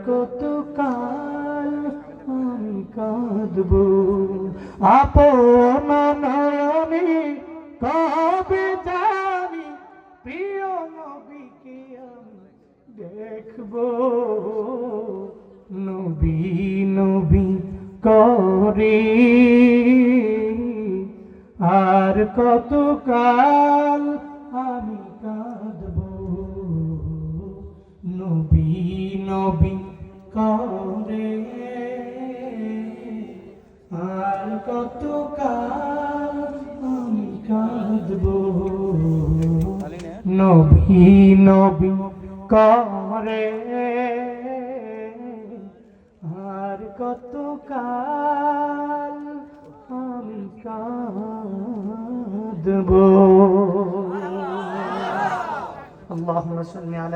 কতকাল আমি কাঁদবো, আপন নয়নে কবে জানি প্রিয় নবীকে আমি দেখবো। নবী নবী করে আর কতকাল আমি কাঁদবো, নবী নবী করে আর কতকাল আমি কাঁদবো, নবী নবী করে আর কতকাল আমি কাঁদবো। আল্লাহুম্মা সাল্লি আলা